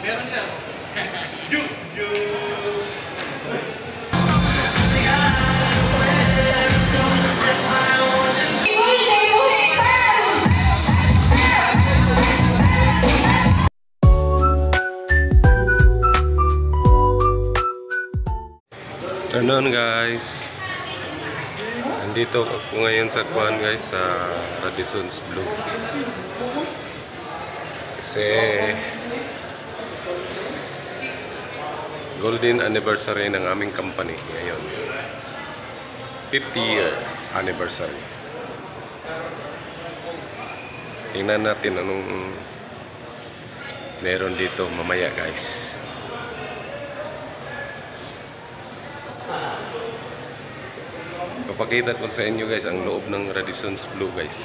Meron siya. Ano guys, andito ako ngayon sa Kuan guys, sa Radisson's Blu kasi golden anniversary ng aming company ngayon, 50-year anniversary. Tingnan natin anong meron dito mamaya guys. Papakita ko sa inyo guys ang loob ng Radisson's Blu guys.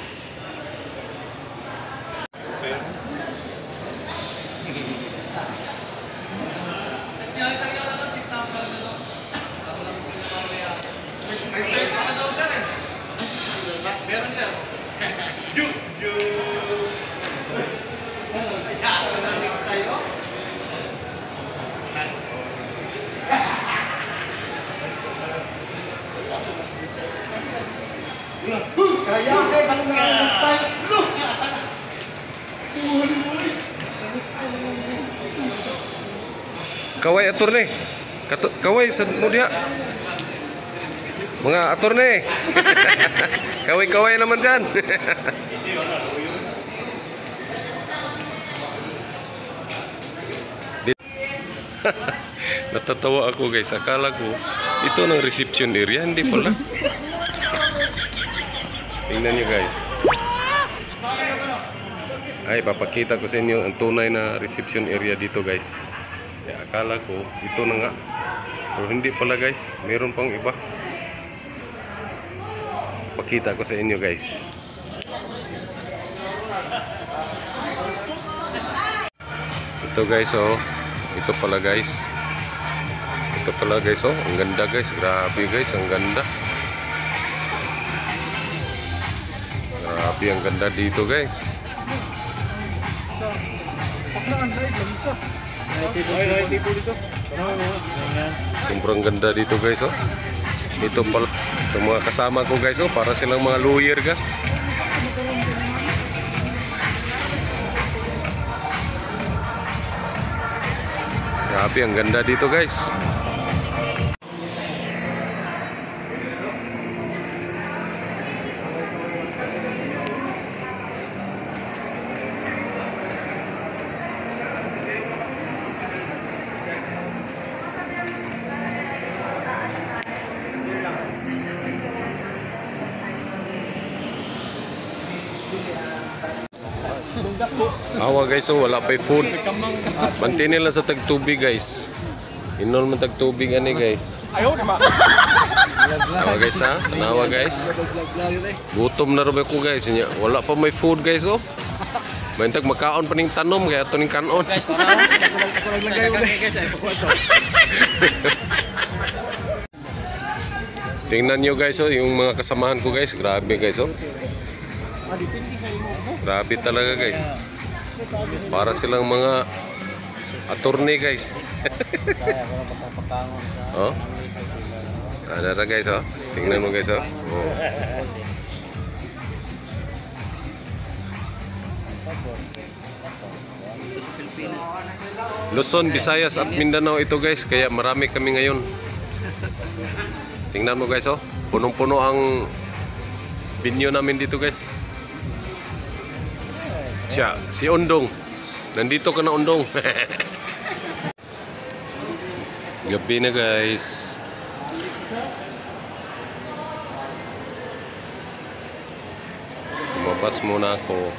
Meron siya. Kaya kay panggagantay. Kaway attorney. Kaway sa mudia. Mga attorney. Kaway-kaway naman dyan. Natatawa ako guys. Akala ko ito ng reception area, hindi pala. Tingnan nyo guys. Ay, papakita ko sa inyo ang tunay na reception area dito guys. Kaya akala ko ito na nga, pero hindi pala guys, meron pang iba. Pakita ko sa inyo guys. Ito guys oh, ito pala guys. Ito pala guys oh, ang ganda guys, grabe guys, ang ganda. Grabe ang ganda dito guys. Sobrang ganda dito guys oh. Ito pala itong mga kasama ko guys oh, para silang mga lawyer guys. Grabe ang ganda dito guys. Awa guys oh, wala pa food. Mantin nila sa tagtubig guys. Inon man tagtubig ani guys. Ayaw na ma. Awa guys ha, tanawa guys. Gutom na rin ko guys. Wala pa may food guys oh. Bantag makaon pa ning tanom kaya ato ning kanon. Guys, tingnan nyo guys oh, yung mga kasamahan ko guys. Grabe guys oh. Grabe talaga guys. Para silang mga attorney guys. Oh. Ada na guys oh. Tingnan mo guys oh. Oh. Luzon, Visayas at Mindanao ito guys, kaya marami kami ngayon. Tingnan mo guys oh. Punong-puno ang binyo namin dito guys. Siya, si Undong. Nandito ka na Undong. Gabi na guys. Lumabas muna ako.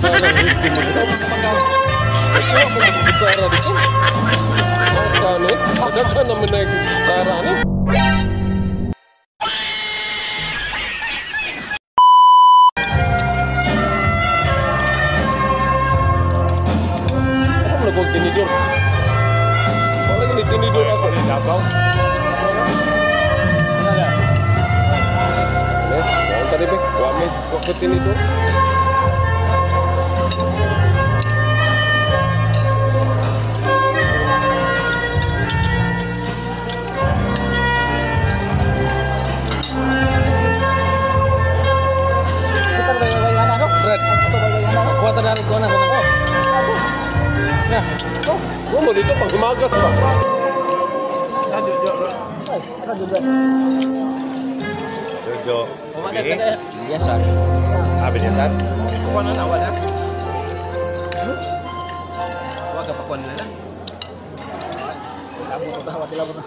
kutsara victim mo dito. Ito ako ng kutsara dito. Ano eh? Kadaghan naman na yung kutsara ano? Asa mo na kong tinidor? Wala gini tinidor ako. Dabaw? Jangan tadi be, wamit kok tinidor. Kuwatan na rin ko na ko. Nah, Mo dito pag umaga pa. Jojo. Biasa. Apa dia kan? Kuwan na wala. Wag pa kuwan na. Labo ko tawa labo na.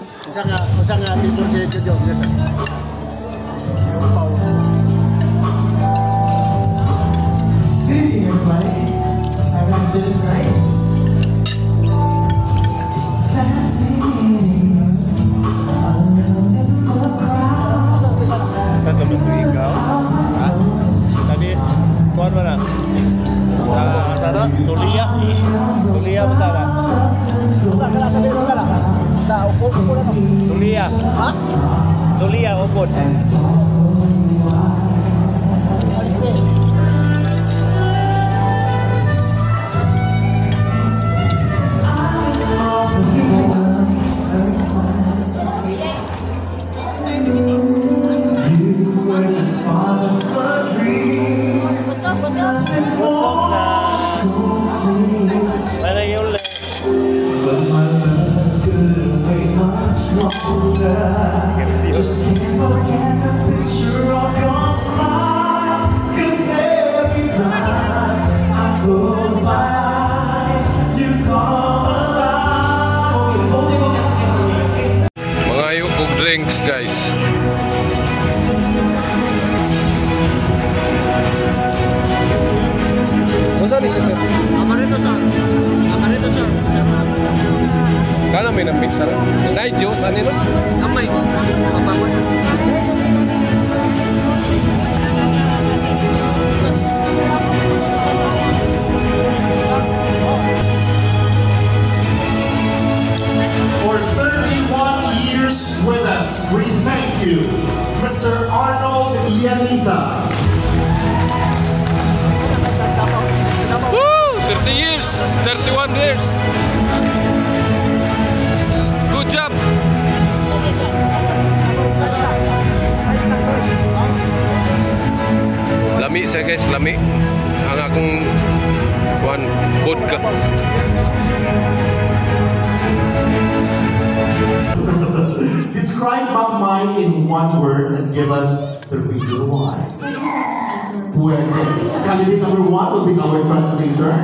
Unsa nga dito di Jojo biasa. Kata menteri kau. Tadi kuan mana? Sana Tulia. Tulia betul tak? Tulia. Tulia opon. Busog na. Wala yung ulit. Mga yukog drinks guys. Masa ni siya sir? Amaretto sir. Kana may namig sir. Nay Diyos, ano no? Amay. Papawan. For 31 years with us, we thank you, Mr. Arnold Yanita. Woo! 30 years! 31 years! Good job! Lami siya guys, lami. Ang akong vodka. Describe Magmay in one word and give us the reason why. Pwede. Candidate number 1 will be our translator.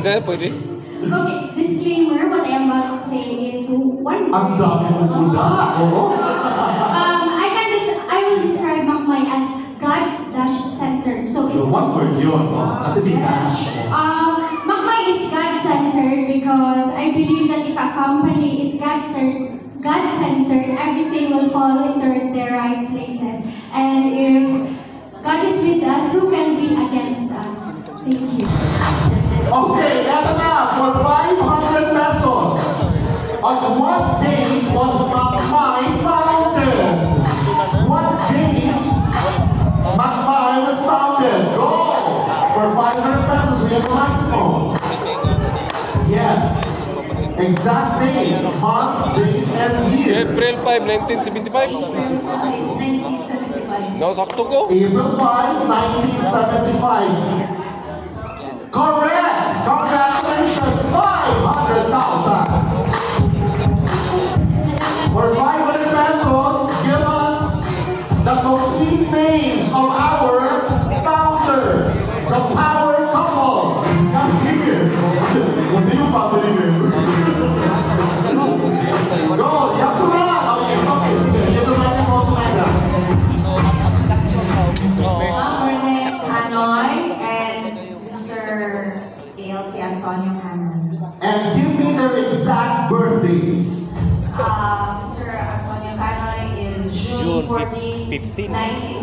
Saan pwede? Okay, disclaimer, what I am about to say is one Ang dami mong kuda. Oo. I will describe Magmay as God-centered. So So it's one word yun, no? Kasi may dash. Magmay is God-centered because I believe that if a company is God-centered, everything will fall into their right places. And if God is with us, who can be against us? Thank you. Okay, eto na. For 500 pesos. On what date was Magmay founded? What date Magmay was founded? Go! For 500 pesos, we have a microphone. Yes. Exact date, month, date, and year. April 5, 1975? 1975. No, sakto ko. April 5, 1975. Correct! Congratulations! 500,000! For 500 pesos, give us the complete names of our founders, the power couple. Come here. Hindi yung family member. Go! You have to run! Oh, yes. Okay, sige. Sino ba yung mga kumaga? Anoy namin. And give me their exact birthdays. Mr. Antonio Canoy is June 14, 15.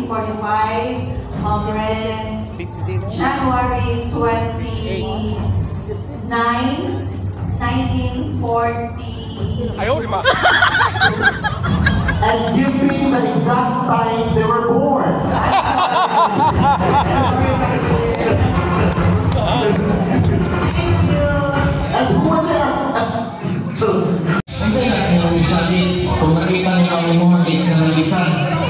1945. Renz, January 29, 1940. And give me the exact time they were born. Thank you. And who were there as children? Hindi na yung sabi, kung nakita niyo ang inyong sa nalisan.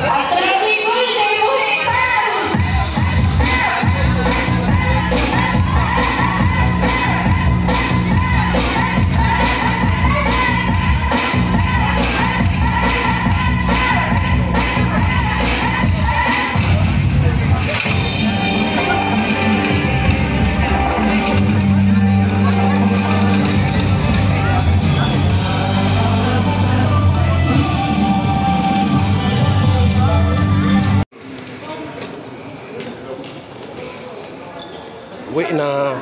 Uwi na.